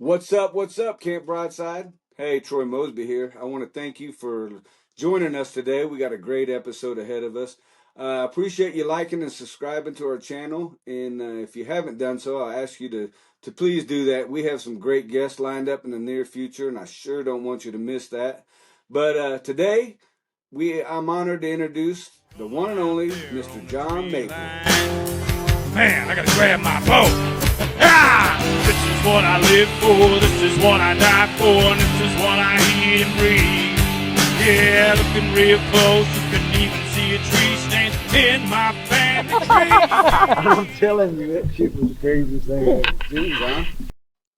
What's up? What's up, Camp Broadside? Hey, Troy Mosby here. I want to thank you for joining us today. We got a great episode ahead of us. Appreciate you liking and subscribing to our channel. And if you haven't done so, I'll ask you to please do that. We have some great guests lined up in the near future, and I sure don't want you to miss that. But today, I'm honored to introduce the one and only Mr. John Mabry. Man, I gotta grab my bow. Ah! This is what I live for, this is what I die for, and this is what I eat and breathe. Yeah, looking real close, you can even see a tree stand in my family tree. I'm telling you, that shit was the craziest thing I ever seen, John.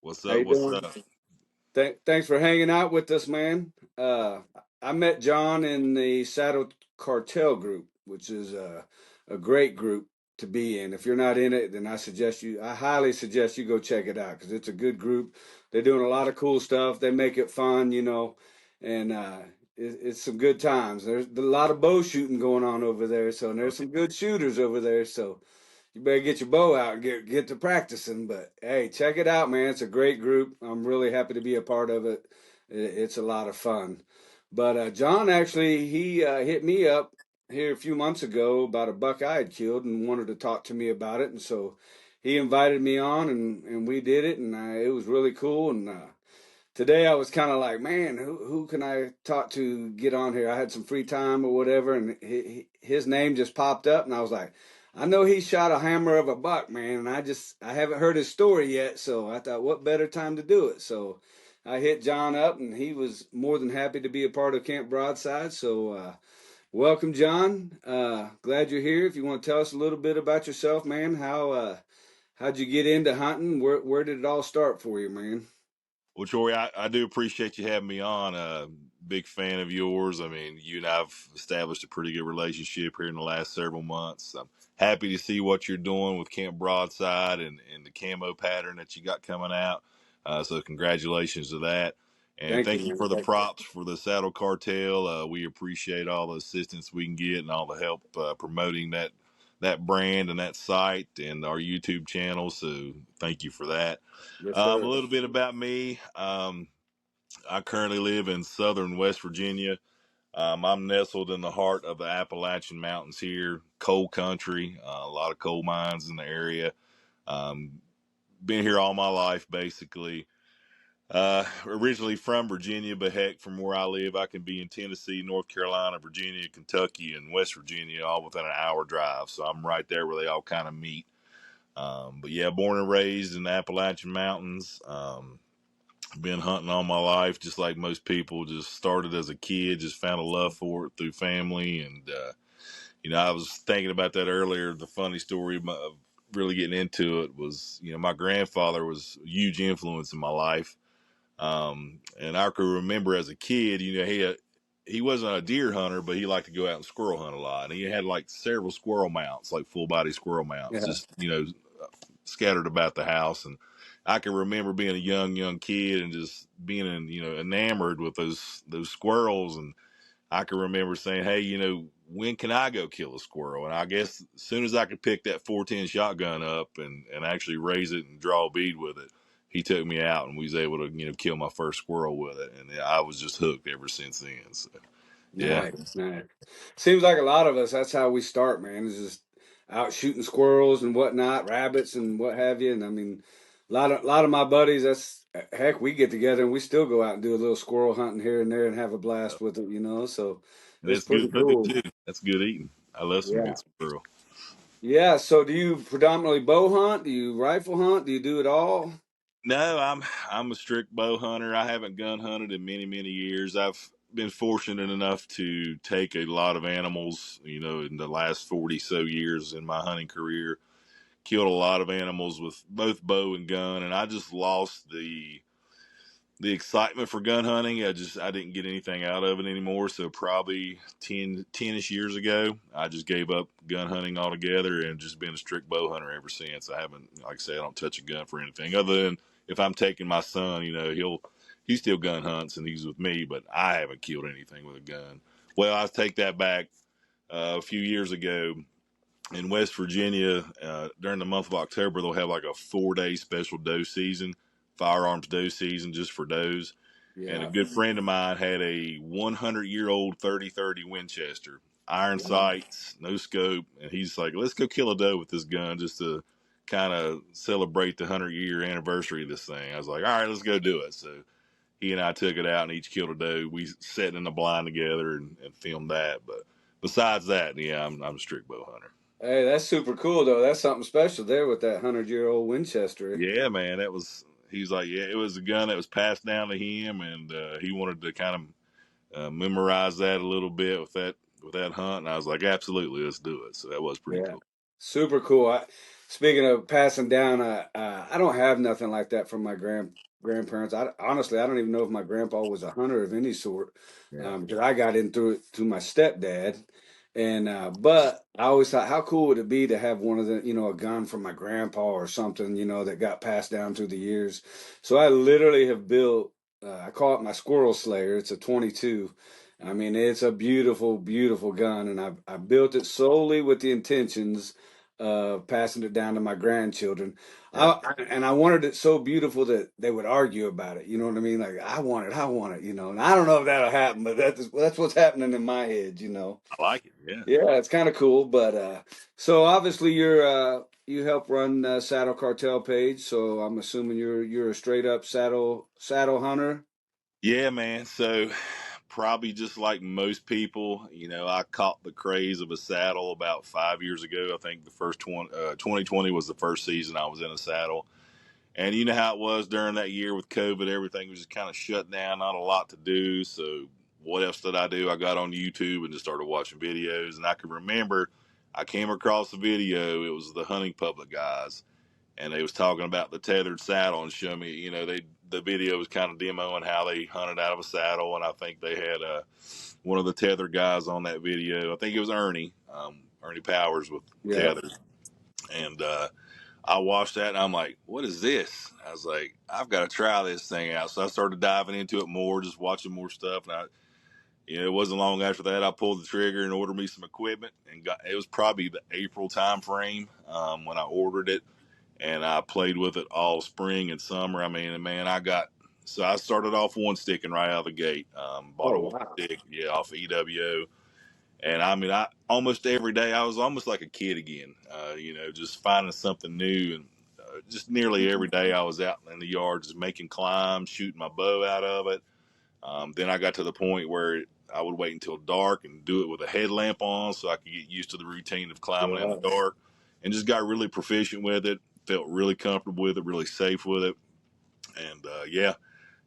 What's How up? you What's doing? up? Thanks for hanging out with us, man. I met John in the Saddle Cartel group, which is a great group to be in. If you're not in it, then I highly suggest you go check it out because it's a good group. They're doing a lot of cool stuff. They make it fun, and it's some good times. There's a lot of bow shooting going on over there, so and there's some good shooters over there. So you better get your bow out and get to practicing. But hey, check it out, man. It's a great group. I'm really happy to be a part of it. It's a lot of fun. But John actually he hit me up here a few months ago about a buck I had killed and wanted to talk to me about it, and so he invited me on and we did it, and it was really cool. And today I was kind of like, man, who can I talk to get on here? I had some free time or whatever, and his name just popped up, and I was like, I know he shot a hammer of a buck, man, and I haven't heard his story yet, so I thought, what better time to do it? So I hit John up, and he was more than happy to be a part of Camp Broadside. So welcome, John. Glad you're here. If you want to tell us a little bit about yourself, man, how'd you get into hunting? Where did it all start for you, man? Well, Troy, I do appreciate you having me on. Big fan of yours. I mean, you and I've established a pretty good relationship here in the last several months. I'm happy to see what you're doing with Camp Broadside and the camo pattern that you got coming out. So congratulations to that. And Thank you, thank you man. for the Thank props for the Saddle Cartel. We appreciate all the assistance we can get and all the help promoting that brand and that site and our YouTube channel. So thank you for that. Yes, A sir. little bit about me. I currently live in southern West Virginia. I'm nestled in the heart of the Appalachian Mountains here, coal country, a lot of coal mines in the area. Um, been here all my life, basically. Originally from Virginia, but heck, from where I live, I can be in Tennessee, North Carolina, Virginia, Kentucky, and West Virginia, all within an hour drive. So I'm right there where they all kind of meet. But yeah, born and raised in the Appalachian Mountains. Been hunting all my life, just like most people. Just started as a kid, just found a love for it through family. And, I was thinking about that earlier. The funny story of really getting into it was, my grandfather was a huge influence in my life. And I could remember as a kid, he wasn't a deer hunter, but he liked to go out and squirrel hunt a lot. And he had like several squirrel mounts, like full body squirrel mounts, Yeah. just, scattered about the house. And I can remember being a young kid and just being enamored with those squirrels. And I can remember saying, hey, when can I go kill a squirrel? And I guess as soon as I could pick that 410 shotgun up and actually raise it and draw a bead with it, he took me out and we was able to, kill my first squirrel with it. And I was just hooked ever since then. So, yeah. Nice, nice. Seems like a lot of us, that's how we start, man. Is just out shooting squirrels and whatnot, rabbits and what have you. And I mean, a lot of my buddies, that's heck, we get together and we still go out and do a little squirrel hunting here and there and have a blast with it. So And it's it's pretty good food cool. too. That's good eating. I love some Yeah. good squirrel. Yeah. So do you predominantly bow hunt? Do you rifle hunt? Do you do it all? No, I'm a strict bow hunter. I haven't gun hunted in many years. I've been fortunate enough to take a lot of animals, in the last 40 so years in my hunting career. Killed a lot of animals with both bow and gun, and I just lost the excitement for gun hunting. I didn't get anything out of it anymore. So probably 10-ish years ago, I just gave up gun hunting altogether and just been a strict bow hunter ever since. I haven't, like I say, I don't touch a gun for anything other than if I'm taking my son, he still gun hunts and he's with me, but I haven't killed anything with a gun. Well, I take that back. A few years ago in West Virginia, during the month of October, they'll have like a 4-day special doe season firearms doe season just for does. And a Yeah. good friend of mine had a 100-year-old 30-30 Winchester, iron Wow. sights, no scope, and he's like, "Let's go kill a doe with this gun just to kind of celebrate the 100-year anniversary of this thing." I was like, "All right, let's go do it." So he and I took it out and each killed a doe. We sat in the blind together and filmed that. But besides that, yeah, I'm a strict bow hunter. Hey, that's super cool though. That's something special there with that 100-year-old Winchester. Yeah, man, that was. He's like, yeah, it was a gun that was passed down to him, and he wanted to kind of memorize that a little bit with that hunt. And I was like, absolutely, let's do it. So that was pretty Yeah. cool. Super cool. Speaking of passing down, I don't have nothing like that from my grandparents. Honestly, I don't even know if my grandpa was a hunter of any sort, Yeah, because I got into it through my stepdad. And but I always thought, how cool would it be to have one of the, a gun from my grandpa or something, that got passed down through the years. So I literally have built. I call it my squirrel slayer. It's a 22. I mean, it's a beautiful, beautiful gun, and I built it solely with the intentions of passing it down to my grandchildren. yeah, And I wanted it so beautiful that they would argue about it. You know what I mean? Like, I want it. And I don't know if that'll happen, but that's what's happening in my head. I like it. Yeah, Yeah, it's kind of cool. But so obviously you help run Saddle Cartel page, so I'm assuming you're a straight up saddle hunter. yeah, man. So probably just like most people, I caught the craze of a saddle about 5 years ago. I think the first 2020 was the first season I was in a saddle. And you know how it was during that year with COVID, everything was just kind of shut down, not a lot to do. So what else did I do? I got on YouTube and just started watching videos. And I can remember I came across a video. It was the hunting public guys, and they was talking about the tethered saddle and showing me, the video was kind of demoing how they hunted out of a saddle. And I think they had one of the tether guys on that video. I think it was Ernie Powers with Yeah. tether. And I watched that and I'm like, what is this? I was like, I've got to try this thing out. So I started diving into it more, just watching more stuff. And it wasn't long after that I pulled the trigger and ordered me some equipment, and it was probably the April time frame when I ordered it, and I played with it all spring and summer. I mean, man, so I started off one sticking right out of the gate. Bought Oh a one wow. stick, yeah, off of EWO. And I mean, I almost every day I was almost like a kid again, just finding something new. And just nearly every day I was out in the yard just making climbs, shooting my bow out of it. Then I got to the point where I would wait until dark and do it with a headlamp on so I could get used to the routine of climbing in the Yeah. dark, and just got really proficient with it, felt really comfortable with it, really safe with it. And yeah,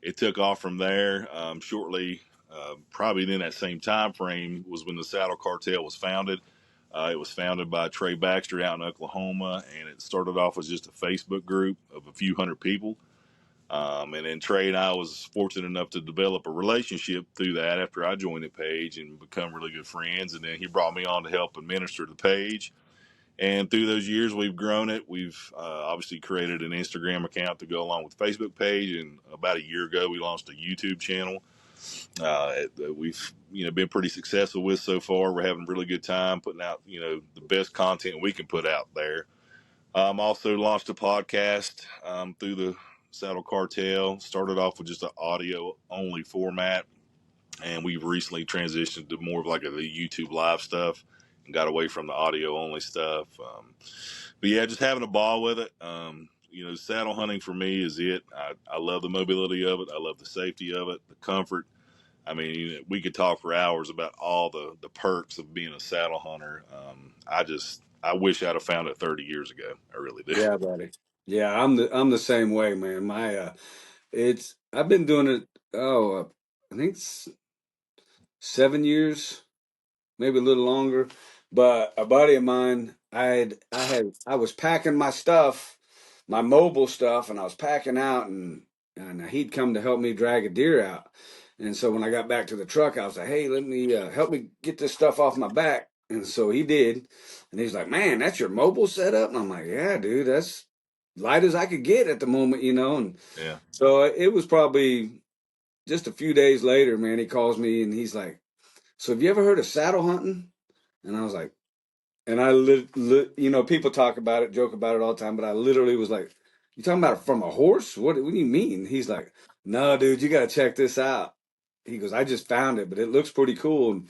it took off from there. Shortly, probably in that same time frame was when the Saddle Cartel was founded. It was founded by Trey Baxter out in Oklahoma, and it started off as just a Facebook group of a few hundred people. And then Trey and I was fortunate enough to develop a relationship through that after I joined the page and become really good friends. And then he brought me on to help administer the page. And through those years, we've grown it. We've obviously created an Instagram account to go along with the Facebook page. And about a year ago, we launched a YouTube channel that we've been pretty successful with so far. We're having a really good time putting out the best content we can put out there. Also launched a podcast through the Saddle Cartel. Started off with just an audio only format, and we've recently transitioned to more of like the YouTube live stuff and got away from the audio only stuff. But yeah, just having a ball with it. Saddle hunting for me is it. I love the mobility of it. I love the safety of it, the comfort. I mean, we could talk for hours about all the perks of being a saddle hunter. I wish I'd have found it 30 years ago. I really do. Yeah, buddy. Yeah, I'm the same way, man. It's I've been doing it. I think 7 years, maybe a little longer. But a buddy of mine, I was packing my stuff, my mobile stuff, and I was packing out, and he'd come to help me drag a deer out. And so when I got back to the truck, I was like, "Hey, let me help me get this stuff off my back." And so he did, and he's like, "Man, that's your mobile setup?" And I'm like, "Yeah, dude, that's light as I could get at the moment." And Yeah. so it was probably just a few days later, man. He calls me and he's like, "So have you ever heard of saddle hunting?" And I was like, and people talk about it, joke about it all the time, but I literally was like, You talking about from a horse? What do you mean? He's like, no, dude, you got to check this out. He goes, I just found it, but it looks pretty cool. And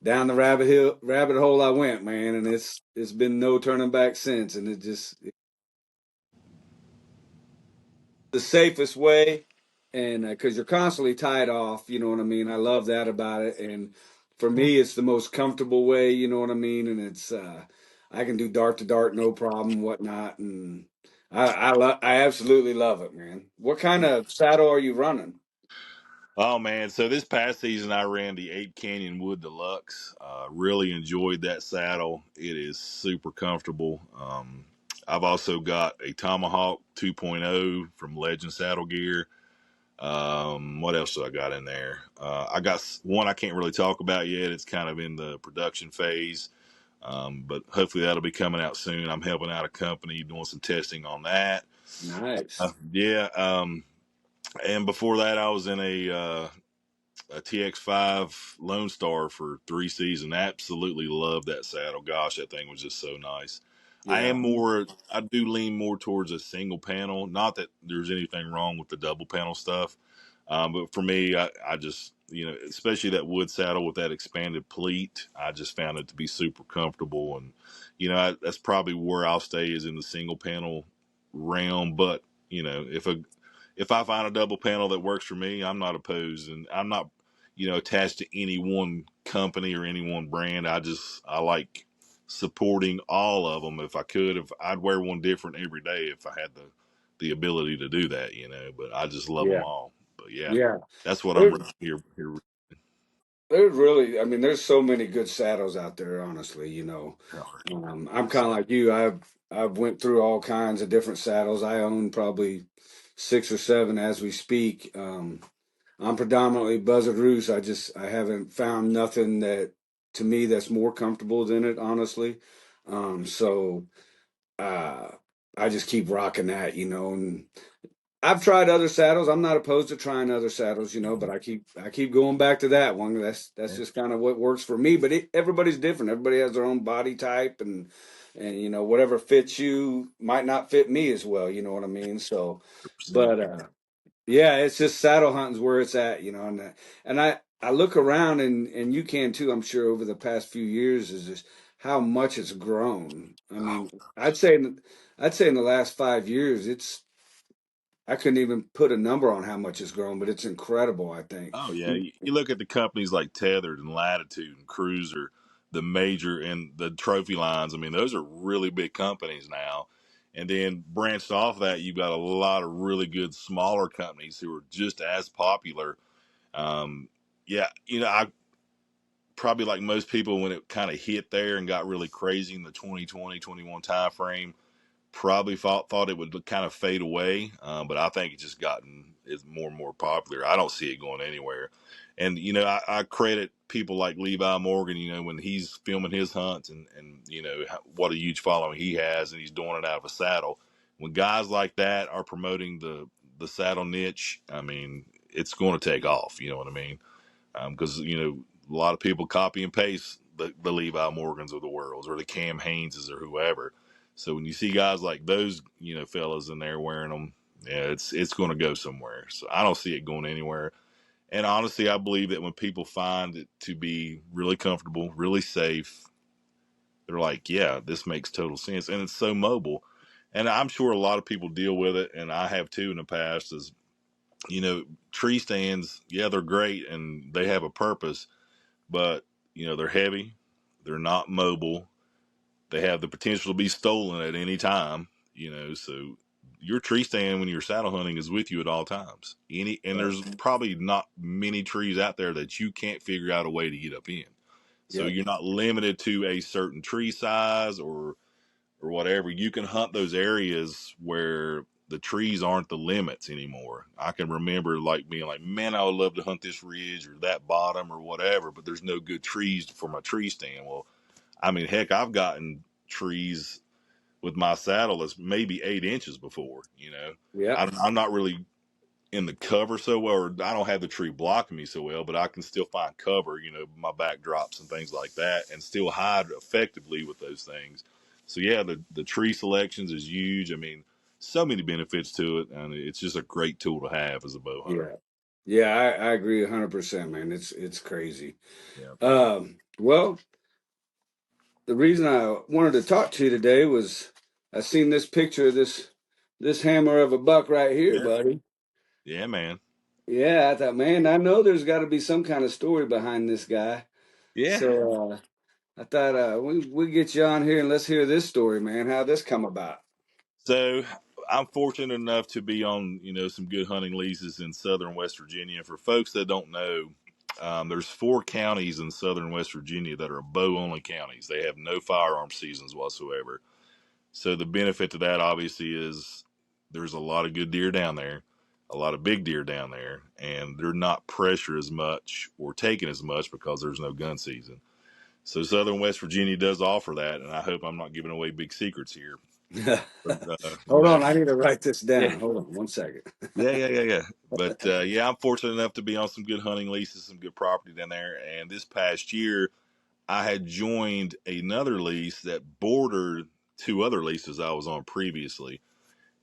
down the rabbit hole I went, man, and it's been no turning back since. And it just the safest way, and because you're constantly tied off, you know what I mean. I love that about it, and for me, it's the most comfortable way, you know what I mean. And it's I can do dart to dart, no problem, whatnot, and I absolutely love it, man. What kind of saddle are you running? Oh man, so this past season I ran the 8 Canyon Wood Deluxe. Really enjoyed that saddle. It is super comfortable. I've also got a Tomahawk 2.0 from Legend Saddle Gear. What else do I got in there? I got one I can't really talk about yet. It's kind of in the production phase, but hopefully that'll be coming out soon. I'm helping out a company doing some testing on that. Nice. Yeah, and before that, I was in a TX5 Lone Star for 3 seasons. Absolutely loved that saddle. Gosh, that thing was just so nice. Yeah. I do lean more towards a single panel. Not that there's anything wrong with the double panel stuff. But for me, I just, especially that wood saddle with that expanded pleat, I just found it to be super comfortable. And, that's probably where I'll stay is in the single panel realm. But, if I find a double panel that works for me, I'm not opposed. And I'm not, attached to any one company or any one brand. I like supporting all of them. If I could, if I'd wear one different every day if I had the ability to do that, but I just love them Yeah. all. But yeah, Yeah. that's what I'm There, here. there's really, I mean, there's so many good saddles out there, honestly, you know. I'm kind of like you. I've went through all kinds of different saddles. I own probably 6 or 7 as we speak. I'm predominantly Buzzard Roost. I haven't found nothing that to me that's more comfortable than it, honestly. So uh, I just keep rocking that, you know. And I've tried other saddles. I'm not opposed to trying other saddles, you know, but I keep going back to that one. That's Yeah, just kind of what works for me. But everybody's different. Everybody has their own body type, and you know whatever fits you might not fit me as well. You know what I mean? So, 100%. but yeah, it's just saddle hunting's where it's at, you know, and I look around and you can too. I'm sure over the past few years is just how much it's grown. I Oh, mean, I'd say in the last 5 years, I couldn't even put a number on how much it's grown, but it's incredible, I think. oh yeah. You look at the companies like Tethered and Latitude and Cruiser, the major and the trophy lines. I mean, those are really big companies now. And then branched off that, you've got a lot of really good smaller companies who are just as popular. Um, yeah, I probably like most people when it kind of hit there and got really crazy in the 2020 21 time frame, probably thought it would kind of fade away, but I think it's just gotten is more and more popular. I don't see it going anywhere. And I credit people like Levi Morgan, when he's filming his hunts and what a huge following he has, and he's doing it out of a saddle. When guys like that are promoting the saddle niche, I mean, it's going to take off. You know what I mean? Because a lot of people copy and paste the Levi Morgans of the world or the Cam Hayneses or whoever. So when you see guys like those, fellas in there wearing them, yeah, it's going to go somewhere. So I don't see it going anywhere. And honestly, I believe that when people find it to be really comfortable, really safe, they're like, yeah, this makes total sense, and it's so mobile. And I'm sure a lot of people deal with it, and I have too in the past. Is tree stands, yeah, they're great and they have a purpose, but they're heavy, they're not mobile, they have the potential to be stolen at any time. So your tree stand when you're saddle hunting is with you at all times. And Right. there's probably not many trees out there that you can't figure out a way to get up in. So Yep. you're not limited to a certain tree size or whatever. You can hunt those areas where the trees aren't the limits anymore. I can remember like being like, man, I would love to hunt this ridge or that bottom or whatever, but there's no good trees for my tree stand. Well, I mean, heck, I've gotten trees with my saddle that's maybe 8 inches before. Yep. I'm not really in the cover so well, or I don't have the tree blocking me so well, but I can still find cover, my backdrops and things like that, and still hide effectively with those things. So yeah, the tree selections is huge. I mean, so many benefits to it, and it's just a great tool to have as a bow hunter. Yeah. Yeah, I agree 100%, man. It's crazy. Yeah. Well, the reason I wanted to talk to you today was I seen this picture of this hammer of a buck right here, Yeah. buddy. Yeah, man. Yeah, I thought, man, I know there's got to be some kind of story behind this guy. Yeah. So I thought we get you on here and let's hear this story, man. How this come about? So I'm fortunate enough to be on, some good hunting leases in southern West Virginia. For folks that don't know, there's 4 counties in southern West Virginia that are bow only counties. They have no firearm seasons whatsoever. So the benefit to that obviously is there's a lot of good deer down there, a lot of big deer down there, and they're not pressured as much or taken as much because there's no gun season. So southern West Virginia does offer that, and I hope I'm not giving away big secrets here. But Hold on, I need to write this yeah, down. Hold on one second. yeah. But yeah, I'm fortunate enough to be on some good hunting leases, some good property down there. And this past year, I had joined another lease that bordered 2 other leases I was on previously,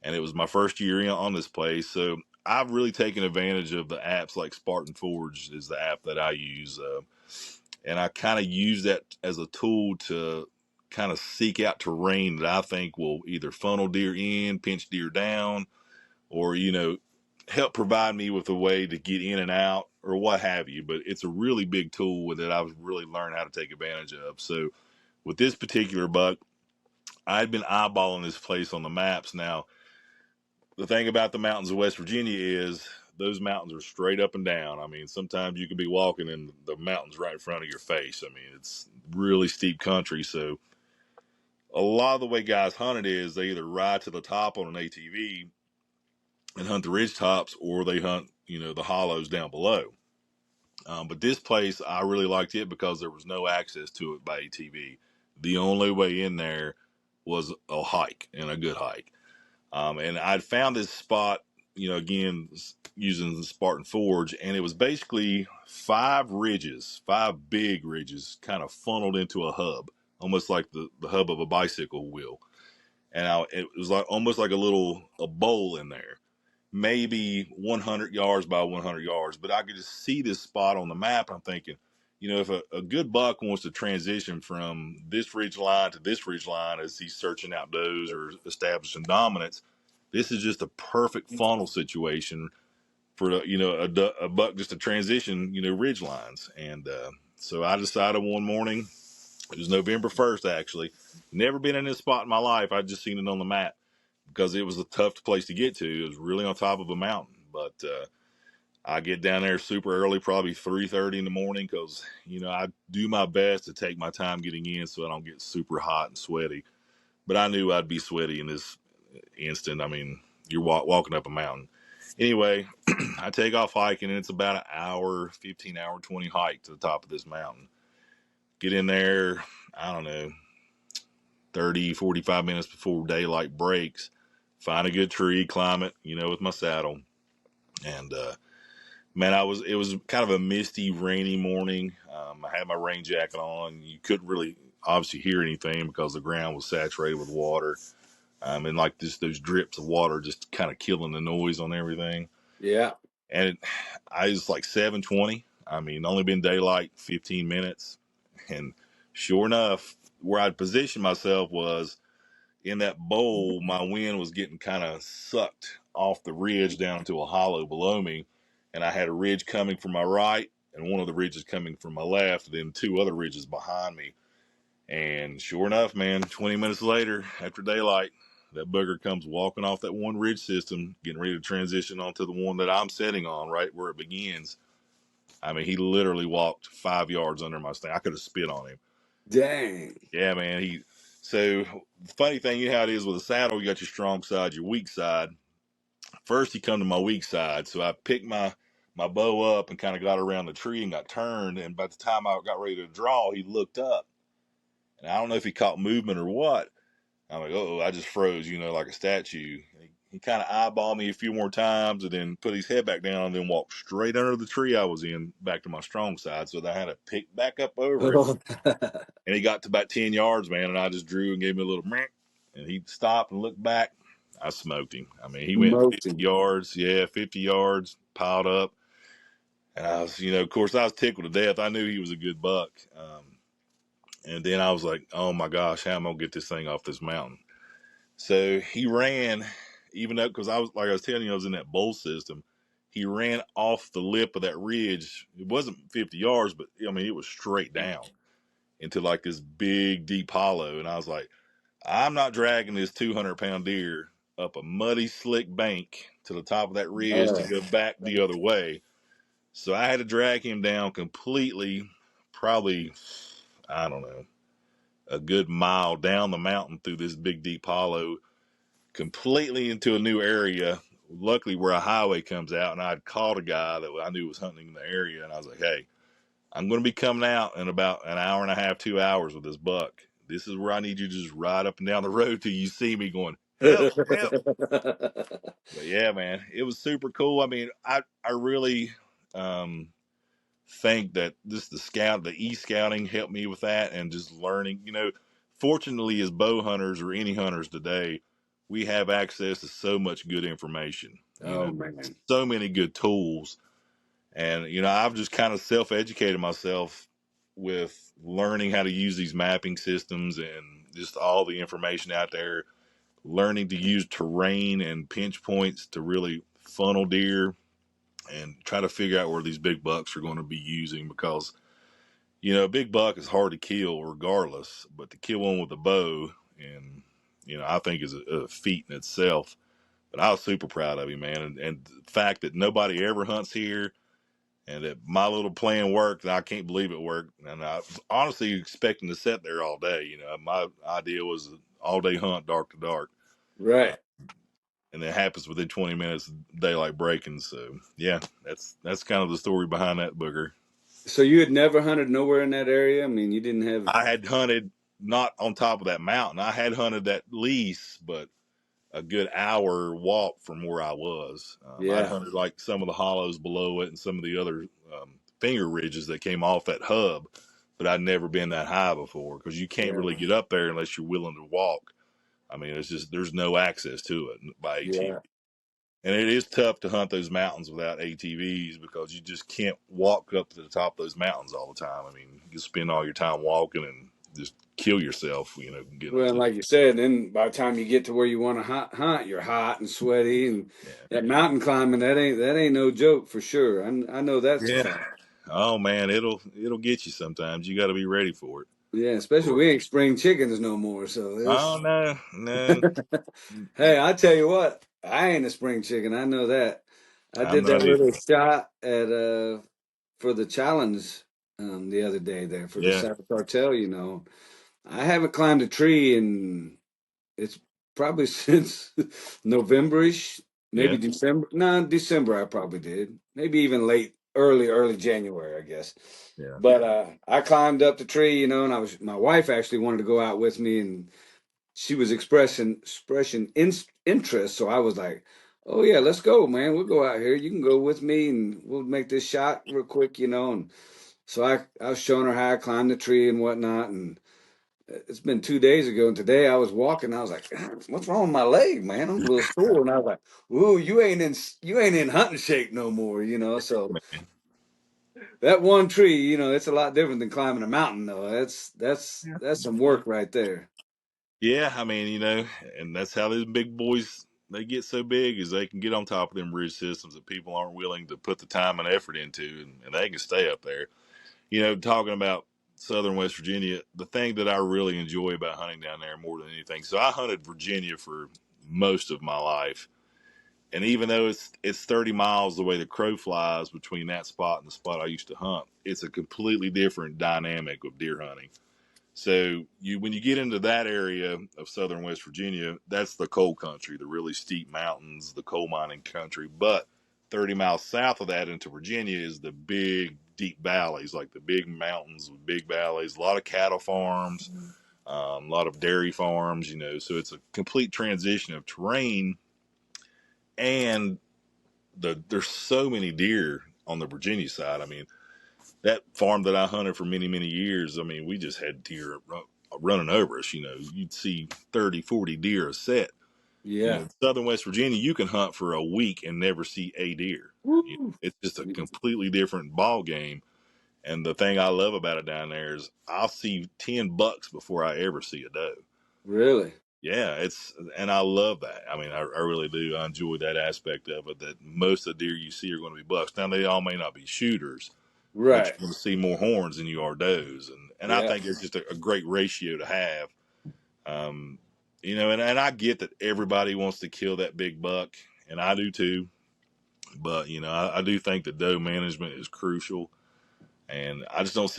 and it was my first year on this place. So I've really taken advantage of the apps like Spartan Forge is the app that I use, and I kind of use that as a tool to kind of seek out terrain that I think will either funnel deer in, pinch deer down, or help provide me with a way to get in and out or what have you. But it's a really big tool that I've really learned how to take advantage of. So with this particular buck, I'd been eyeballing this place on the maps. Now the thing about the mountains of West Virginia is those mountains are straight up and down. I mean, sometimes you could be walking and the mountain's right in front of your face. I mean, it's really steep country. So a lot of the way guys hunt it is they either ride to the top on an ATV and hunt the ridge tops, or they hunt, the hollows down below. But this place, I really liked it because there was no access to it by ATV. The only way in there was a hike, and a good hike. And I'd found this spot, again, using the Spartan Forge, and it was basically 5 ridges, 5 big ridges, kind of funneled into a hub, almost like the hub of a bicycle wheel. And it was like almost like a bowl in there, maybe 100 yards by 100 yards. But I could just see this spot on the map. I'm thinking, if a good buck wants to transition from this ridge line to this ridge line as he's searching out does or establishing dominance, this is just a perfect funnel situation for a buck just to transition, ridge lines. And so I decided one morning, it was November 1st actually, never been in this spot in my life. I'd just seen it on the map because it was a tough place to get to. It was really on top of a mountain. But I get down there super early, probably 3:30 in the morning, because I do my best to take my time getting in so I don't get super hot and sweaty. But I knew I'd be sweaty in this instant. I mean, you're walking up a mountain. Anyway, I take off hiking, and it's about an hour, 15-hour, 20 hike to the top of this mountain. Get in there, I don't know, 30, 45 minutes before daylight breaks. Find a good tree, climb it, with my saddle. And man, it was kind of a misty, rainy morning. I had my rain jacket on. You couldn't really obviously hear anything because the ground was saturated with water. And like those drips of water just kind of killing the noise on everything. Yeah. And I was like 7:20. I mean, only been daylight 15 minutes. And sure enough, where I'd positioned myself was in that bowl. My wind was getting kind of sucked off the ridge down to a hollow below me. And I had a ridge coming from my right and one of the ridges coming from my left, then 2 other ridges behind me. And sure enough, man, 20 minutes later, after daylight, that booger comes walking off that one ridge system, getting ready to transition onto the one that I'm sitting on, right where it begins. I mean, he literally walked 5 yards under my stand. I could have spit on him. Dang. Yeah, man. So the funny thing, how it is with a saddle, you got your strong side, your weak side. First, he come to my weak side, so I picked my bow up and kind of got around the tree and got turned. And by the time I got ready to draw, he looked up, and I don't know if he caught movement or what. I'm like, oh, I just froze, like a statue. He kind of eyeballed me a few more times and then put his head back down and then walked straight under the tree I was in back to my strong side. So I had to pick back up over it. And he got to about 10 yards, man, and I just drew and gave him a little meh. And he stopped and looked back. I smoked him. I mean, he went 50 Motion. yards. Yeah, 50 yards, piled up. And I was, of course, I was tickled to death. I knew he was a good buck. And then I was like, oh my gosh, how am I going to get this thing off this mountain? So he ran, even though, because I was telling you, I was in that bowl system. He ran off the lip of that ridge. It wasn't 50 yards, but I mean, it was straight down into like this big, deep hollow. And I was like, I'm not dragging this 200-pound deer up a muddy, slick bank to the top of that ridge to go back the other way. So I had to drag him down completely, probably, I don't know, a good mile down the mountain through this big, deep hollow, completely into a new area. Luckily, where a highway comes out, and I'd called a guy that I knew was hunting in the area, and I was like, "Hey, I'm going to be coming out in about an hour and a half, 2 hours with this buck. This is where I need you to just ride up and down the road till you see me going, help, help." But yeah, man, it was super cool. I mean, I really um, think that the e-scouting helped me with that, and just learning. Fortunately, as bow hunters or any hunters today, we have access to so much good information. Oh man. So many good tools, and I've just kind of self-educated myself with learning how to use these mapping systems and just all the information out there. Learning to use terrain and pinch points to really funnel deer and try to figure out where these big bucks are going to be using, because a big buck is hard to kill regardless, but to kill one with a bow, and I think is a feat in itself. But I was super proud of him, man, and the fact that nobody ever hunts here, and that my little plan worked, and I can't believe it worked. And I was honestly expecting to sit there all day. My idea was an all day hunt, dark to dark, uh, Right. and it happens within 20 minutes, daylight breaking. So yeah, that's kind of the story behind that booger. So you had never hunted nowhere in that area? I mean, you didn't have. I had hunted not on top of that mountain. I had hunted that lease, but a good hour walk from where I was. I'd Yeah. hunted like some of the hollows below it and some of the other finger ridges that came off that hub, but I'd never been that high before, because you can't Yeah. really get up there unless you're willing to walk. I mean, it's just there's no access to it by ATV. Yeah. And it is tough to hunt those mountains without ATVs, because you just can't walk up to the top of those mountains all the time. I mean, you spend all your time walking and just kill yourself, getting up Well, to. like you said, then by the time you get to where you want to hunt, you're hot and sweaty, and Yeah. that mountain climbing that ain't no joke for sure. I know that's a Yeah. fact. Oh man, it'll get you sometimes. You got to be ready for it. Yeah, especially we ain't spring chickens no more. So Oh it's no, no. hey, I tell you what, I ain't a spring chicken. I know that. I I'm did that not either. little shot at for the challenge the other day there for the Yeah, Saddle Cartel. I haven't climbed a tree in it's probably since Novemberish, maybe yeah, December. No, December I probably did. Maybe even early January, I guess. yeah, But I climbed up the tree, and my wife actually wanted to go out with me, and she was expressing interest. So I was like, "Oh yeah, let's go, man. We'll go out here. You can go with me, and we'll make this shot real quick." And so I was showing her how I climbed the tree and whatnot, and it's been 2 days ago, and today I was walking. I was like, "God, what's wrong with my leg, man? I'm a little sore." And I was like, "Ooh, you ain't in hunting shape no more." So man. that one tree, it's a lot different than climbing a mountain, though. That's some work right there. Yeah, I mean, and that's how these big boys they get so big, is they can get on top of them ridge systems that people aren't willing to put the time and effort into, and they can stay up there. Talking about Southern West Virginia, the thing that I really enjoy about hunting down there more than anything. So I hunted Virginia for most of my life. And even though it's 30 miles the way the crow flies between that spot and the spot I used to hunt, it's a completely different dynamic of deer hunting. So when you get into that area of southern West Virginia, that's the coal country, the really steep mountains, the coal mining country. But 30 miles south of that into Virginia is the big deep valleys, like the big mountains with big valleys, a lot of cattle farms, a lot of dairy farms. So it's a complete transition of terrain, and there's so many deer on the Virginia side. I mean, that farm that I hunted for many, many years, I mean, we just had deer running over us. You'd see 30, 40 deer a set. Yeah. In southern West Virginia, you can hunt for a week and never see a deer. Woo. It's just a completely different ball game. And the thing I love about it down there is I'll see 10 bucks before I ever see a doe. Really? Yeah, and I love that. I mean, I really do. I enjoy that aspect of it. That most of the deer you see are going to be bucks. Now they all may not be shooters, but Right. you're going to see more horns than you are does, and I Yeah. think it's just a great ratio to have. Um, and I get that everybody wants to kill that big buck, and I do too. But I do think that doe management is crucial, and I just don't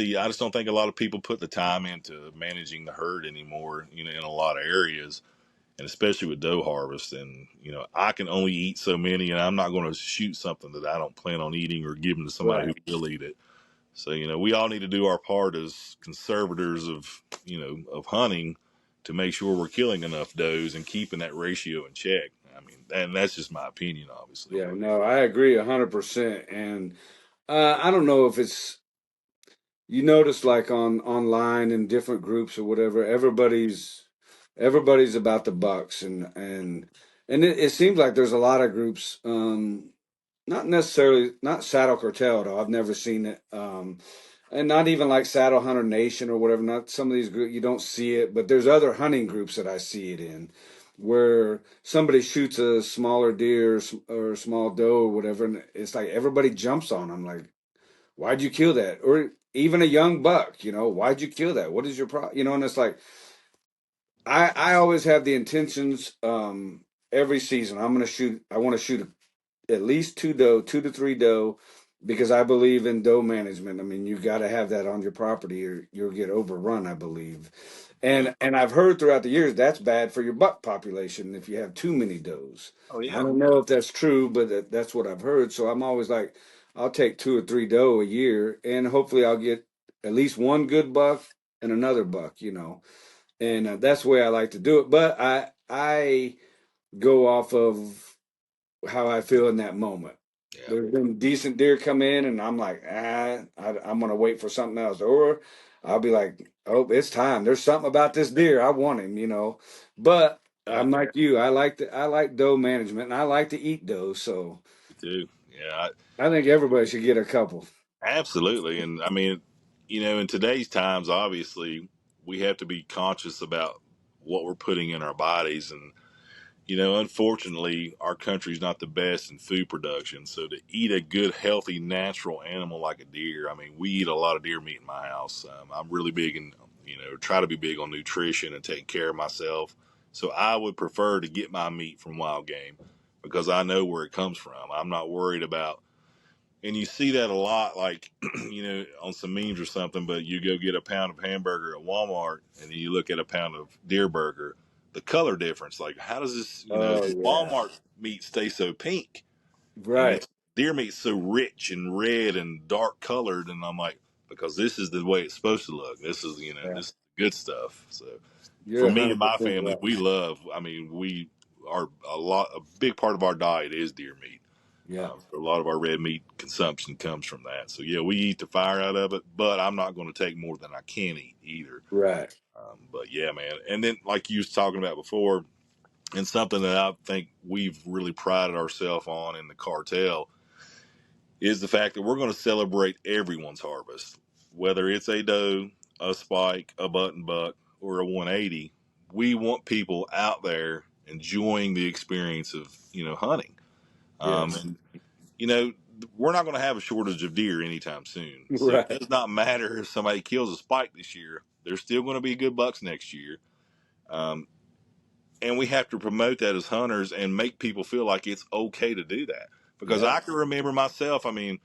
think a lot of people put the time into managing the herd anymore. In a lot of areas, and especially with doe harvest. And I can only eat so many, and I'm not going to shoot something that I don't plan on eating or giving to somebody Right. who will eat it. So we all need to do our part as conservators of hunting to make sure we're killing enough does and keeping that ratio in check. I mean, and that's just my opinion, obviously, Yeah. but No, I agree 100%. And I don't know if it's you notice like on online in different groups or whatever, everybody's about the Bucks and it seems like there's a lot of groups, not necessarily not Saddle Cartel though. I've never seen it. And not even like Saddle Hunter Nation or whatever. Not some of these groups you don't see it, but there's other hunting groups that I see it in, where somebody shoots a smaller deer or a small doe or whatever, and it's like everybody jumps on them. Like, why'd you kill that? Or even a young buck, why'd you kill that? What is your problem? And it's like I always have the intentions. Every season I'm gonna shoot. I want to shoot at least two doe, 2 to 3 doe, because I believe in doe management. I mean, you got to have that on your property or you'll get overrun, I believe. yeah. And I've heard throughout the years that's bad for your buck population if you have too many does. Oh I yeah, don't know if that's true, but that's what I've heard. So I'm always like, I'll take 2 or 3 doe a year, and hopefully I'll get at least one good buck and another buck. And that's the way I like to do it. But I go off of how I feel in that moment. yeah, There's been decent deer come in, and I'm like, I'm gonna wait for something else, or I'll be like, oh, it's time. There's something about this deer. I want him. But yeah. I'm like you. I like doe management, and I like to eat doe. So Me too. Yeah, I think everybody should get a couple. absolutely. And I mean, in today's times, obviously, we have to be conscious about what we're putting in our bodies. And, unfortunately, our country's not the best in food production. So to eat a good, healthy, natural animal like a deer, I mean, we eat a lot of deer meat in my house. I'm really big in, try to be big on nutrition and taking care of myself. So I would prefer to get my meat from wild game because I know where it comes from. I'm not worried about, and you see that a lot, like on some memes or something. But you go get a pound of hamburger at Walmart, and then you look at a pound of deer burger, the color difference. Like, how does this, Oh yeah, Walmart meat stay so pink, and right. this deer meat so rich and red and dark colored? And I'm like, because this is the way it's supposed to look. This is, Yeah, this is good stuff. So you're for a me and hundred my percent family, right. we love. I mean, we are a big part of our diet is deer meat. Yeah, A lot of our red meat consumption comes from that. So yeah, we eat the fire out of it, but I'm not going to take more than I can eat either. right. But yeah, man. And then like you was talking about before, and something that I think we've really prided ourselves on in the cartel is the fact that we're going to celebrate everyone's harvest, whether it's a doe, a spike, a button buck, or a 180. We want people out there enjoying the experience of hunting. Yes, And you know, we're not going to have a shortage of deer anytime soon. So it right, does not matter if somebody kills a spike this year. There's still going to be good bucks next year. Um, and we have to promote that as hunters and make people feel like it's okay to do that. Because yeah, I can remember myself, I mean,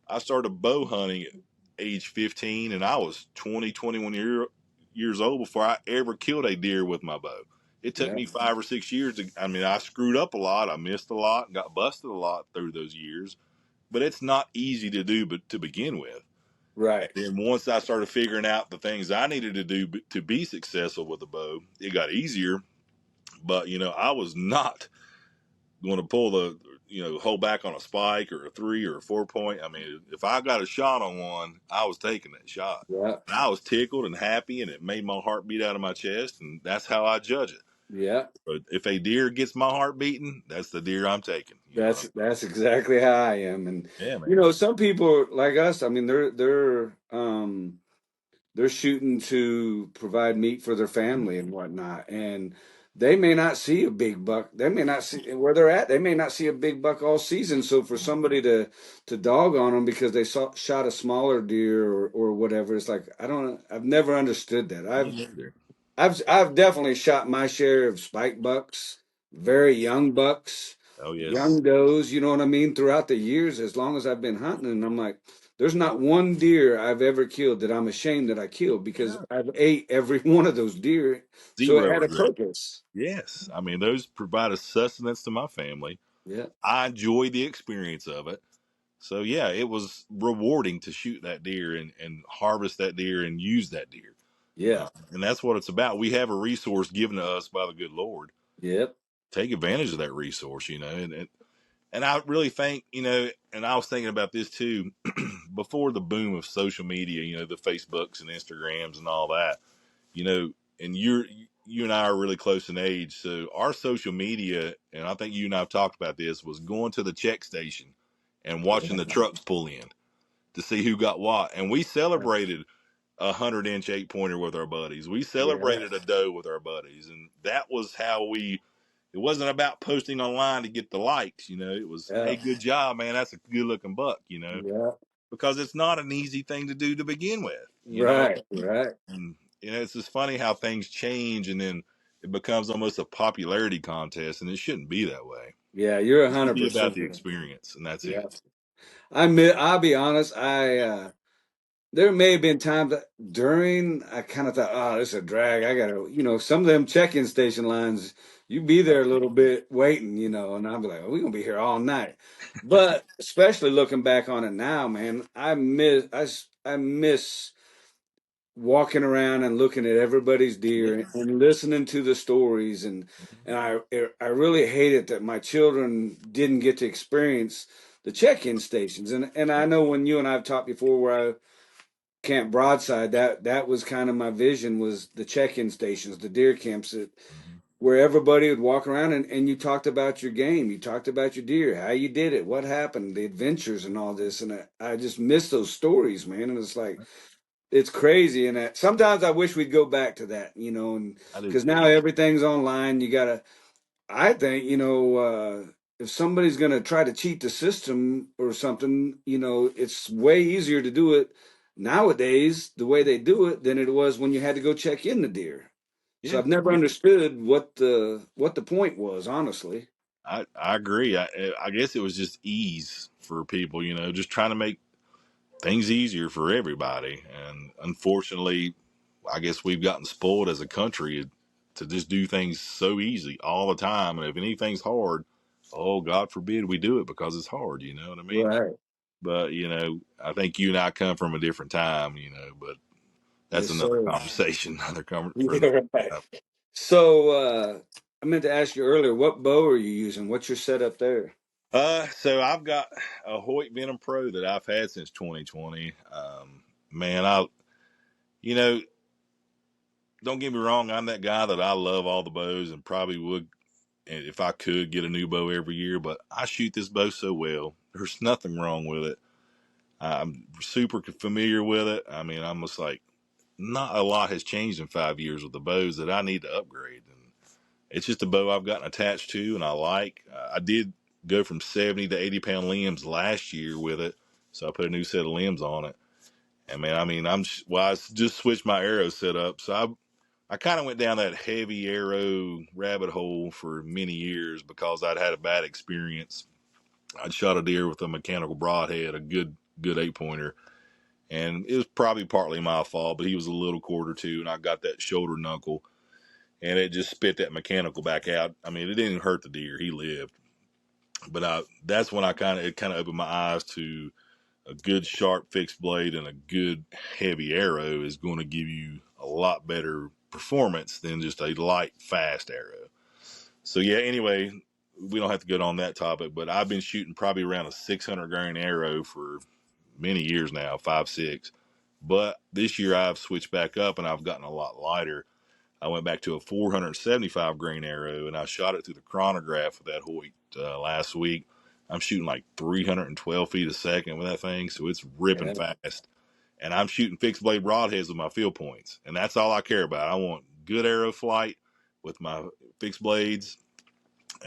I started bow hunting at age 15 and I was 20, 21 years old before I ever killed a deer with my bow. It took yeah, me 5 or 6 years I mean, I screwed up a lot. I missed a lot and got busted a lot through those years, but it's not easy to do but to begin with. And right, then once I started figuring out the things I needed to do to be successful with the bow, it got easier. But I was not going to pull hold back on a spike or a 3 or a 4 point. I mean, if I got a shot on one, I was taking that shot. yeah, And I was tickled and happy, and it made my heart beat out of my chest, and that's how I judge it. Yeah. But if a deer gets my heart beating, that's the deer I'm taking. You know what That's exactly how I am. And I mean? Yeah, you man. know, some people like us, I mean, they're shooting to provide meat for their family and whatnot. And they may not see a big buck. They may not see where they're at. They may not see a big buck all season. So for somebody to dog on them because they shot a smaller deer or whatever, it's like I've never understood that. Me neither. I've definitely shot my share of spike bucks, very young bucks, Oh yes. young does, you know what I mean, throughout the years as long as I've been hunting. And I'm like, there's not one deer I've ever killed that I'm ashamed that I killed because No. I've ate every one of those deer. So it Zero had a regret. purpose. Yes. I mean, those provide a sustenance to my family. Yeah. I enjoy the experience of it. So yeah, it was rewarding to shoot that deer and harvest that deer and use that deer. Yeah. And that's what it's about. We have a resource given to us by the good Lord. Yep. Take advantage of that resource, you know. And I really think, you know, and I was thinking about this too, before the boom of social media, you know, the Facebooks and Instagrams and all that, you know, and you and I are really close in age. So our social media, and I think you and I have talked about this, was going to the check station and watching the trucks pull in to see who got what. And we celebrated 100-inch 8-pointer with our buddies. We Yeah. celebrated a doe with our buddies. And that was how it wasn't about posting online to get the likes, you know. It was, Yeah. hey, good job, man. That's a good looking buck, you know, Yeah. because it's not an easy thing to do to begin with, you know. Right. Right. And, you know, it's just funny how things change and then it becomes almost a popularity contest, and it shouldn't be that way. Yeah. You're It should be about 100%. the experience, and that's Yeah. it. I'll be honest. There may have been times that during I kind of thought, oh, this is a drag. I gotta, some of them check-in station lines, you be there a little bit waiting, and I'll be like, oh, we're gonna be here all night. But especially looking back on it now, man, I miss walking around and looking at everybody's Yeah. deer and listening to the stories and I really hate it that my children didn't get to experience the check-in stations. And I know when you and I've talked before where I Camp Broadside, that was kind of my vision was the check-in stations, the deer camps Mm-hmm. where everybody would walk around and you talked about your game, you talked about your deer, how you did it, what happened, the adventures and all this. And I just miss those stories, man. And it's like it's crazy. And sometimes I wish we'd go back to that, and I do because too. now everything's online. You gotta I think, if somebody's going to try to cheat the system or something, it's way easier to do it nowadays, the way they do it, than it was when you had to go check in the deer. So Yeah. I've never understood what the point was, honestly. I agree. I guess it was just ease for people, you know, just trying to make things easier for everybody. And unfortunately, I guess we've gotten spoiled as a country to just do things so easy all the time. And if anything's hard, oh, God forbid we do it because it's hard. You know what I mean? Right. But, you know, I think you and I come from a different time, you know, but that's Yes, another sir. conversation, for another Yeah, right. time. So I meant to ask you earlier, what bow are you using? What's your setup there? So I've got a Hoyt Venom Pro that I've had since 2020. Man, you know, don't get me wrong. I'm that guy that I love all the bows and probably would, and if I could, get a new bow every year. But I shoot this bow so well. There's nothing wrong with it. I'm super familiar with it. I mean, I'm just like, not a lot has changed in 5 years with the bows that I need to upgrade. And it's just a bow I've gotten attached to and I like. I did go from 70 to 80 pound limbs last year with it. So I put a new set of limbs on it. And man, I mean, I just switched my arrow setup. So I kind of went down that heavy arrow rabbit hole for many years because I'd had a bad experience. I'd shot a deer with a mechanical broadhead, a good 8-pointer, and it was probably partly my fault, but he was a little quarter too, and I got that shoulder knuckle, and it just spit that mechanical back out. I mean, it didn't hurt the deer; he lived. But that's when it kind of opened my eyes to a good sharp fixed blade and a good heavy arrow is going to give you a lot better performance than just a light fast arrow. So yeah, anyway, we don't have to get on that topic, but I've been shooting probably around a 600 grain arrow for many years now, 5 6. But this year I've switched back up and I've gotten a lot lighter. I went back to a 475 grain arrow, and I shot it through the chronograph with that Hoyt last week. I'm shooting like 312 feet a second with that thing, so it's ripping Yeah. fast. And I'm shooting fixed blade broadheads with my field points, and that's all I care about. I want good arrow flight with my fixed blades,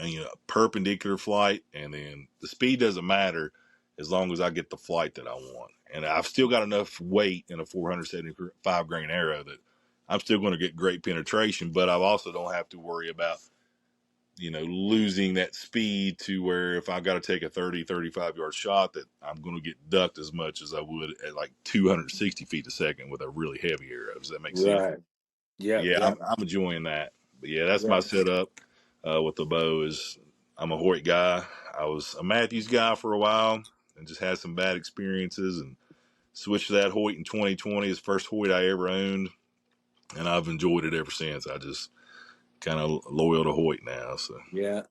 and perpendicular flight, and then the speed doesn't matter as long as I get the flight that I want. And I've still got enough weight in a 475 grain arrow that I'm still going to get great penetration, but I also don't have to worry about losing that speed to where if I got to take a 35 yard shot that I'm going to get ducked as much as I would at like 260 feet a second with a really heavy arrow. Does that make sense? Right. Yep. Yeah, I'm, Yep. I'm enjoying that. But yeah, that's my Yep. setup with the bow. Is I'm a Hoyt guy. I was a Matthews guy for a while and just had some bad experiences and switched to that Hoyt in 2020. It's the first Hoyt I ever owned, and I've enjoyed it ever since. I just kind of loyal to Hoyt now. So Yeah.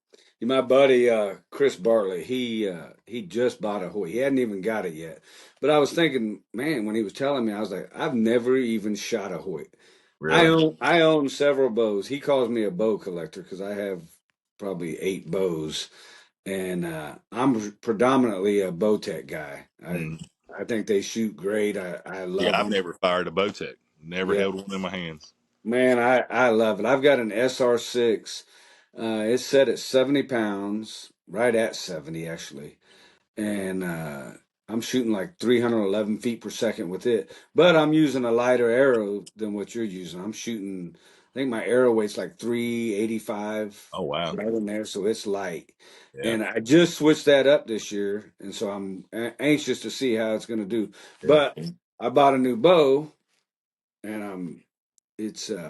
My buddy Chris Bartley, he just bought a Hoyt. He hadn't even got it yet. But I was thinking, man, when he was telling me, I was like, I've never even shot a Hoyt. really, I own several bows. He calls me a bow collector because I have probably 8 bows, and I'm predominantly a Bowtech guy. mm. I think they shoot great. I Yeah, love I've them. never fired a Bowtech. Never Yeah, held one in my hands. man, I love it. I've got an SR6. It's set at 70 pounds, right at 70 actually, and I'm shooting like 311 feet per second with it. But I'm using a lighter arrow than what you're using. I'm shooting, I think my arrow weight's like 385, Oh wow, right in there, so it's light. yeah, And I just switched that up this year, and so I'm anxious to see how it's going to do. yeah, But I bought a new bow, and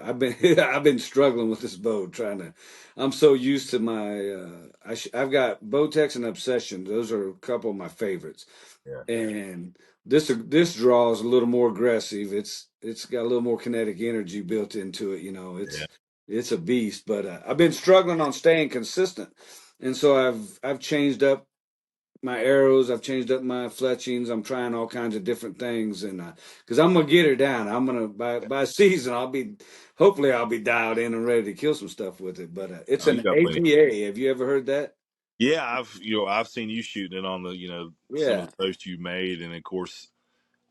I've been I've been struggling with this bow trying to. I'm so used to my I've got Bowtex and Obsession. Those are a couple of my favorites, yeah, and this draw is a little more aggressive. It's got a little more kinetic energy built into it. yeah, It's a beast. But I've been struggling on staying consistent, and so I've changed up my arrows. I've changed up my fletchings. I'm trying all kinds of different things, and because I'm gonna get her down. I'm gonna by season hopefully I'll be dialed in and ready to kill some stuff with it. But it's Oh, you an got plenty. APA. Have you ever heard that? Yeah, I've seen you shooting it on the some of Yeah. the posts you made, and of course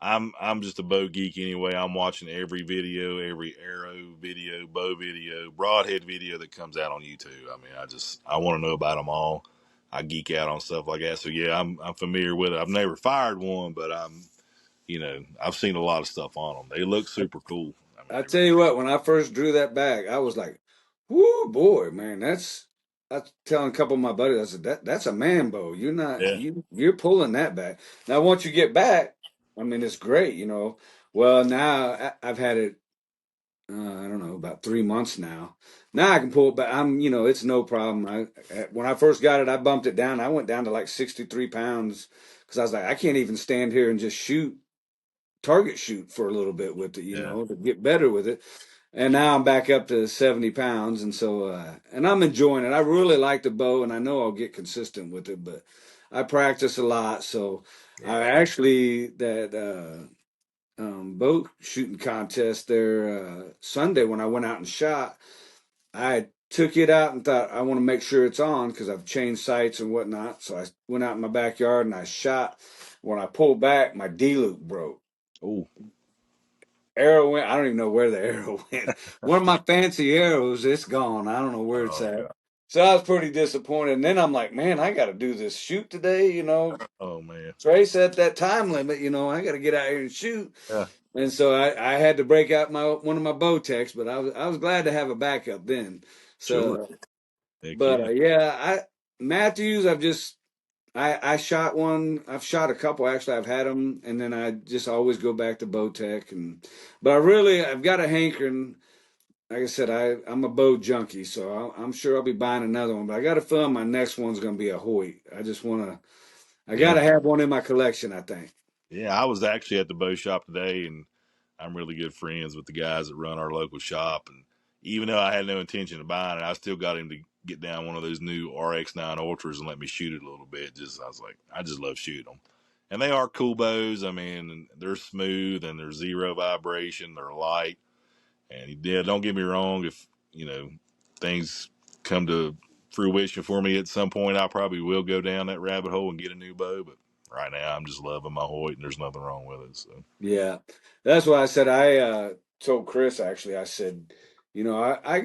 I'm just a bow geek anyway. I'm watching every video, every arrow video, bow video, broadhead video that comes out on YouTube. I mean, I want to know about them all. I geek out on stuff like that. So yeah, I'm familiar with it. I've never fired one, but I've seen a lot of stuff on them. They look super cool. I mean, I tell you what, when I first drew that back, I was like, "Whoo, boy, man, that's telling a couple of my buddies. I said that's a man bow. yeah, You're pulling that back. Now once you get back, I mean, it's great. Well, now I've had it. I don't know, about 3 months now. Now I can pull it back. It's no problem. When I first got it, I bumped it down. I went down to like 63 pounds because I was like, I can't even stand here and just target shoot for a little bit with it, yeah, to get better with it. And now I'm back up to 70 pounds. And so, and I'm enjoying it. I really like the bow and I know I'll get consistent with it, but I practice a lot. So I yeah. actually, bow shooting contest there Sunday when I went out and shot, I took it out and thought I want to make sure it's on because I've changed sights and whatnot. So I went out in my backyard and I shot. When I pulled back, my D loop broke. Oh, Arrow went. I don't even know where the arrow went. One of my fancy arrows, it's gone. I don't know where it's oh at. god, So I was pretty disappointed. And then I'm like, man, I got to do this shoot today. oh man, Trey set that time limit. I got to get out here and shoot. yeah, And so I had to break out one of my bow techs, but I was glad to have a backup then. sure, So, heck but yeah, yeah, Matthews, I shot one. I've shot a couple actually. I've had them, and then I just always go back to Bowtech. But I've got a hankering. Like I said, I'm a bow junkie, so I'm sure I'll be buying another one. But I got a feeling my next one's going to be a Hoyt. I got yeah, to have one in my collection. I think. yeah. I was actually at the bow shop today, and I'm really good friends with the guys that run our local shop. And even though I had no intention of buying it, I still got him to get down one of those new RX9 Ultras and let me shoot it a little bit. I was like, I just love shooting them. And they are cool bows. I mean, they're smooth and they're zero vibration. They're light. And yeah, don't get me wrong, if things come to fruition for me at some point, I probably will go down that rabbit hole and get a new bow. But right now, I'm just loving my Hoyt, and there's nothing wrong with it. So Yeah, that's why I said I told Chris actually. I said, I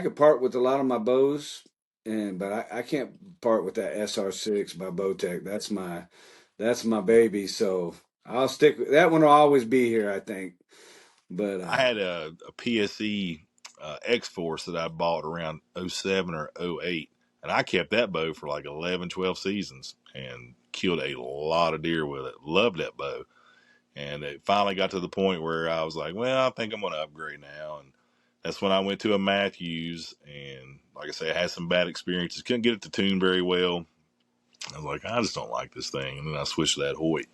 could part with a lot of my bows, but I can't part with that SR6 by Bowtech. That's my baby. So I'll stick with that one. Will always be here, I think. But I had a PSE X Force that I bought around '07 or '08, and I kept that bow for like 11, 12 seasons and killed a lot of deer with it. Loved that bow. And it finally got to the point where I was like, well, I think I'm going to upgrade now. And that's when I went to a Matthews. And like I say, I had some bad experiences. Couldn't get it to tune very well. I was like, I just don't like this thing. And then I switched to that Hoyt.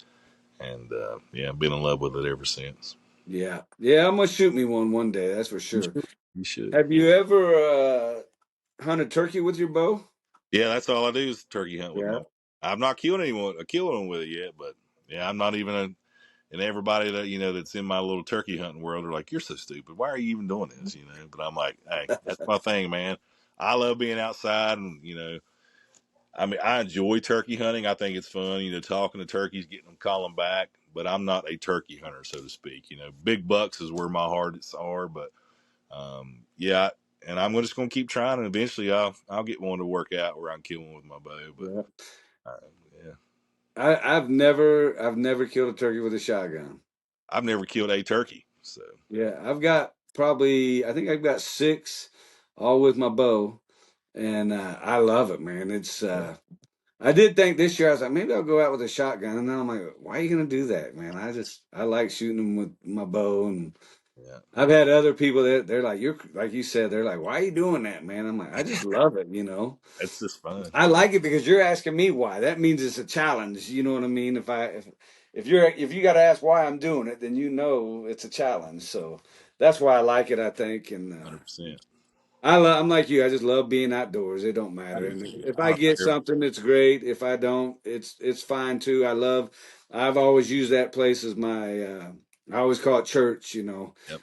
And yeah, I've been in love with it ever since. yeah, yeah, I'm gonna shoot me one day. That's for You sure. should. You should. Have you ever hunted turkey with your bow? Yeah, that's all I do is turkey hunt with my. Yeah, I've not killed anyone, killed one with it yet, but yeah, I'm not even a. And everybody that that's in my little turkey hunting world are like, "You're so stupid. Why are you even doing this?" But I'm like, "Hey, that's my thing, man. I love being outside, and I mean, I enjoy turkey hunting. I think it's fun, talking to turkeys, getting them calling back. But I'm not a turkey hunter, so to speak. Big bucks is where my hearts are. But yeah, and I'm just gonna keep trying, and eventually I'll get one to work out where I can kill one with my bow. But yeah. uh, yeah, I've never killed a turkey with a shotgun. I've never killed a turkey, so Yeah, I think I've got six, all with my bow, and I love it, man. yeah, I did think this year I was like, maybe I'll go out with a shotgun, and then I'm like, why are you gonna do that, man? I like shooting them with my bow, and yeah, I've had other people that they're like, you're like you said, they're like, why are you doing that, man? I'm like, I just love it. it's just fun. I like it because you're asking me why. That means it's a challenge. You know what I mean? If you got to ask why I'm doing it, then it's a challenge. So that's why I like it. I think, and 100%. I'm like you. I just love being outdoors. It don't I matter. do And too. if I I don't get care. something, it's great. If I don't, it's fine too. I've always used that place as my. I always call it church. Yep.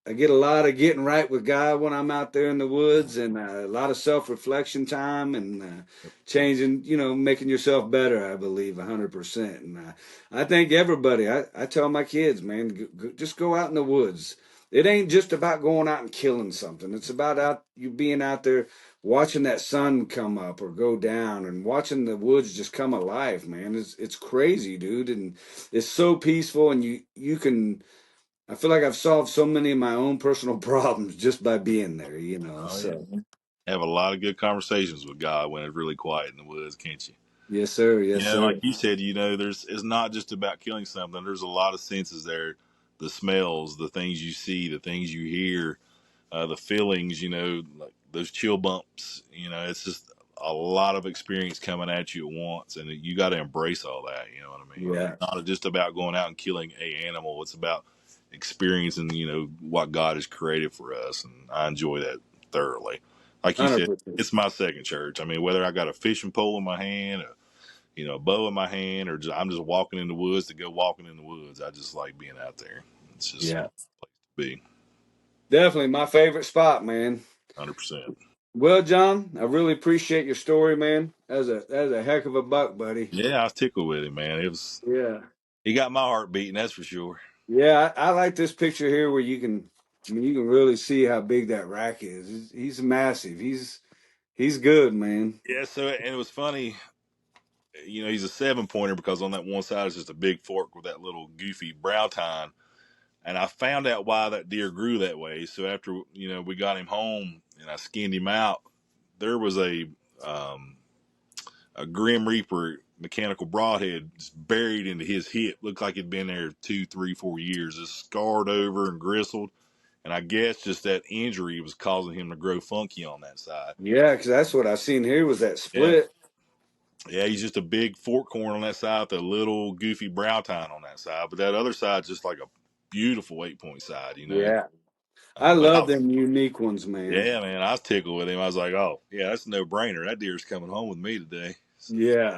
I get a lot of getting right with God when I'm out there in the woods, and a lot of self reflection time, and Yep. changing. Making yourself better. I believe 100%. And I think everybody. I tell my kids, man, just go out in the woods. It ain't just about going out and killing something. It's about you being out there watching that sun come up or go down and watching the woods just come alive, man. It's crazy, dude, and it's so peaceful and you can I feel like I've solved so many of my own personal problems just by being there. Oh yeah. So, Have a lot of good conversations with God when it's really quiet in the woods, can't you? yes sir, yes Like sir. you said, it's not just about killing something. There's a lot of senses there. The smells, the things you see, the things you hear, the feelings, like those chill bumps. It's just a lot of experience coming at you at once, and you got to embrace all that. You know what I mean? Yeah, It's not just about going out and killing a animal. It's about experiencing, what God has created for us, and I enjoy that thoroughly. Like you said, 100%. it's my second church. I mean, whether I got a fishing pole in my hand, a bow in my hand, or I'm just walking in the woods to go walking in the woods. I just like being out there. It's just Yeah. be Definitely my favorite spot, man. 100%. Well, John, I really appreciate your story, man. That's a heck of a buck, buddy. Yeah, I was tickled with it, man. Yeah. He got my heart beating, that's for sure. Yeah, I like this picture here where you can really see how big that rack is. He's massive. He's good, man. Yeah, so and it was funny, he's a 7 pointer because on that one side is just a big fork with that little goofy brow tine. And I found out why that deer grew that way. So after we got him home and I skinned him out, there was um, a Grim Reaper mechanical broadhead just buried into his hip. Looked like it'd been there 2, 3, 4 years, just scarred over and gristled. And I guess just that injury was causing him to grow funky on that side. Yeah, because that's what I seen here was that Yeah. split. Yeah, he's just a big fork horn on that side with a little goofy brow tine on that side. But that other side's just like a beautiful 8 point side. Yeah. I But love them unique ones, man. yeah, man, I was tickled with him. I was like, oh, yeah, that's a no brainer. That deer's coming home with me today. So, Yeah,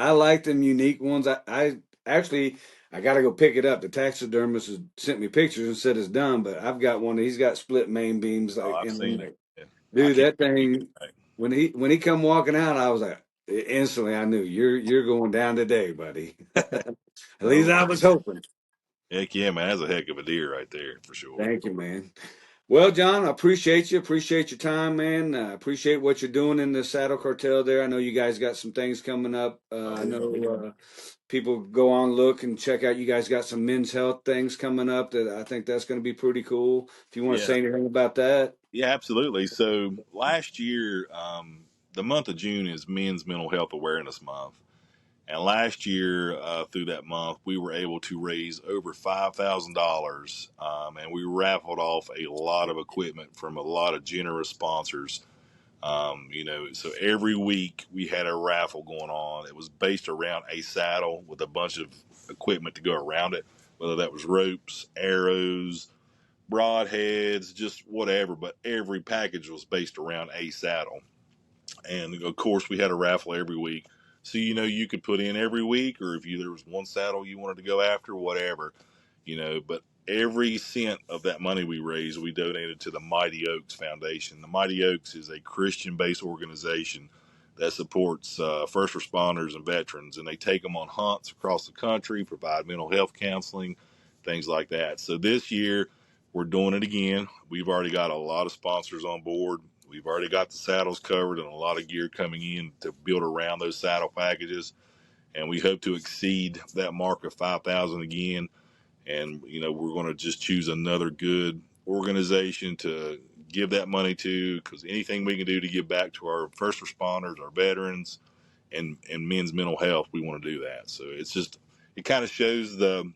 I like them unique ones. I actually, I got to go pick it up. The taxidermist has sent me pictures and said it's done, but I've got one. He's got split main beams, Oh, like, I've and I'm seen it. like, Yeah. I dude, can't that wait to get thing. back. When he come walking out, I was like, instantly, I knew you're going down today, buddy. At least Oh, I was hoping. heck yeah, man. That's a heck of a deer right there for sure. Thank you, man. Well, John, I appreciate you. Appreciate your time, man. Appreciate what you're doing in the Saddle Cartel there. I know you guys got some things coming up. Oh I yeah. know people go on, look, and check out. You guys got some men's health things coming up that I think that's going to be pretty cool. If you want to Yeah. say anything about that. Yeah, absolutely. So last year, the month of June is Men's Mental Health Awareness Month. And last year, through that month, we were able to raise over $5,000, and we raffled off a lot of equipment from a lot of generous sponsors. So every week we had a raffle going on. It was based around a saddle with a bunch of equipment to go around it, whether that was ropes, arrows, broadheads, just whatever. But every package was based around a saddle. And of course, we had a raffle every week. So, you could put in every week, or if there was one saddle you wanted to go after, whatever, but every cent of that money we raised, we donated to the Mighty Oaks Foundation. The Mighty Oaks is a Christian based organization that supports first responders and veterans, and they take them on hunts across the country, provide mental health counseling, things like that. So this year, we're doing it again. We've already got a lot of sponsors on board. We've already got the saddles covered and a lot of gear coming in to build around those saddle packages. And we hope to exceed that mark of 5,000 again. And, we're going to just choose another good organization to give that money to, because anything we can do to give back to our first responders, our veterans, and men's mental health, we want to do that. So it kind of shows the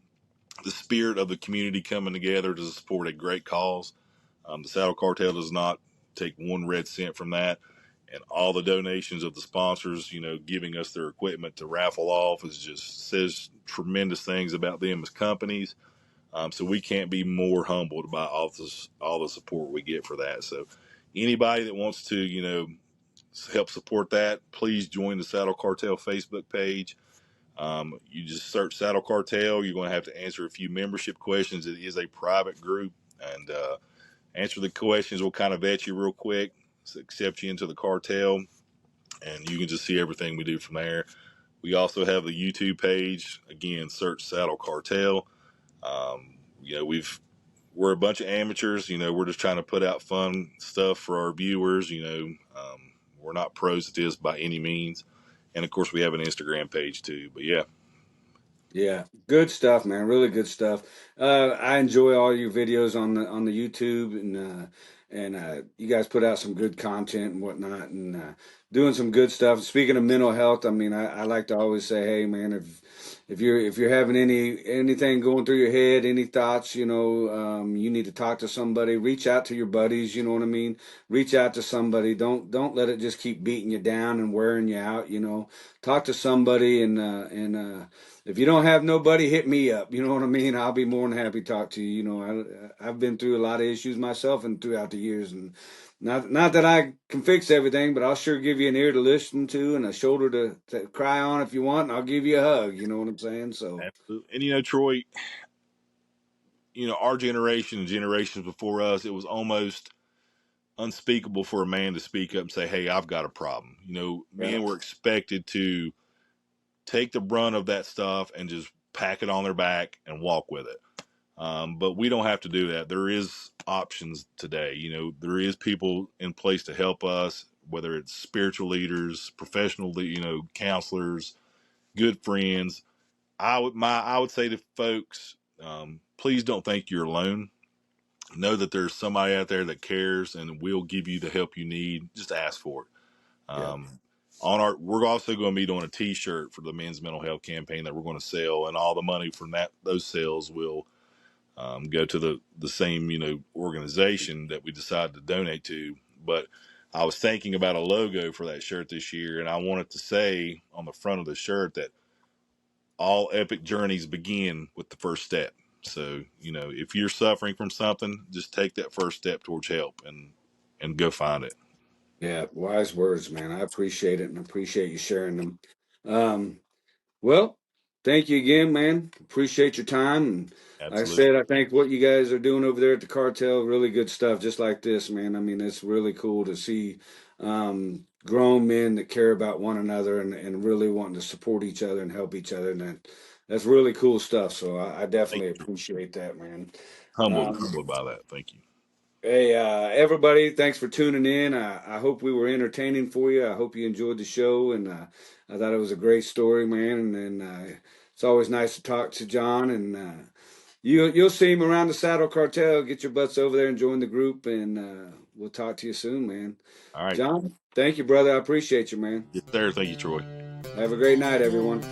spirit of the community coming together to support a great cause. The Saddle Cartel does not take one red cent from that. And all the donations of the sponsors, giving us their equipment to raffle off is just says tremendous things about them as companies. So we can't be more humbled by all the support we get for that. So anybody that wants to, help support that, please join the Saddle Cartel Facebook page. You just search Saddle Cartel. You're going to have to answer a few membership questions. It is a private group, and answer the questions. We'll kind of vet you real quick, accept you into the cartel, and you can just see everything we do from there. We also have the YouTube page. Again, search Saddle Cartel. We're a bunch of amateurs. We're just trying to put out fun stuff for our viewers. We're not pros at this by any means. And of course, we have an Instagram page too. But yeah. Yeah, good stuff, man. Really good stuff. I enjoy all your videos on the YouTube, and you guys put out some good content and whatnot, and doing some good stuff. Speaking of mental health, I mean, I like to always say, hey, man, if you're having anything going through your head, any thoughts, you need to talk to somebody. Reach out to your buddies. You know what I mean? Reach out to somebody. Don't let it just keep beating you down and wearing you out. Talk to somebody, and if you don't have nobody, hit me up. You know what I mean? I'll be more than happy to talk to you. I've been through a lot of issues myself and throughout the years, and not that I can fix everything, but I'll sure give you an ear to listen to and a shoulder to cry on if you want, and I'll give you a hug. You know what I'm saying? So Absolutely. And Troy, our generation and generations before us, it was almost unspeakable for a man to speak up and say, "Hey, I've got a problem." yeah, Men were expected to take the brunt of that stuff and just pack it on their back and walk with it. But we don't have to do that. There is options today. There is people in place to help us, whether it's spiritual leaders, professional, counselors, good friends. I would say to folks, please don't think you're alone. Know that there's somebody out there that cares and will give you the help you need. Just ask for it. yeah, We're also going to be doing a T-shirt for the men's mental health campaign that we're going to sell, and all the money from those sales will go to the same organization that we decided to donate to. But I was thinking about a logo for that shirt this year, and I wanted to say on the front of the shirt that all epic journeys begin with the first step. So, if you're suffering from something, just take that first step towards help and go find it. yeah. Wise words, man. I appreciate it and appreciate you sharing them. Well. Thank you again, man. Appreciate your time. And like I Absolutely. said, I think what you guys are doing over there at the cartel, really good stuff, just like this, man. I mean, it's really cool to see grown men that care about one another and really wanting to support each other and help each other. And that's really cool stuff. So I Thank definitely you. appreciate that, man. Humbled, Um, humbled by that. Thank you. Hey, everybody, thanks for tuning in. I hope we were entertaining for you. I hope you enjoyed the show, and I thought it was a great story, man. And it's always nice to talk to John, and you'll see him around the Saddle Cartel. Get your butts over there and join the group, and we'll talk to you soon, man. All right. John, thank you, brother. I appreciate you, man. Yes, sir. Thank you, Troy. Have a great night, everyone.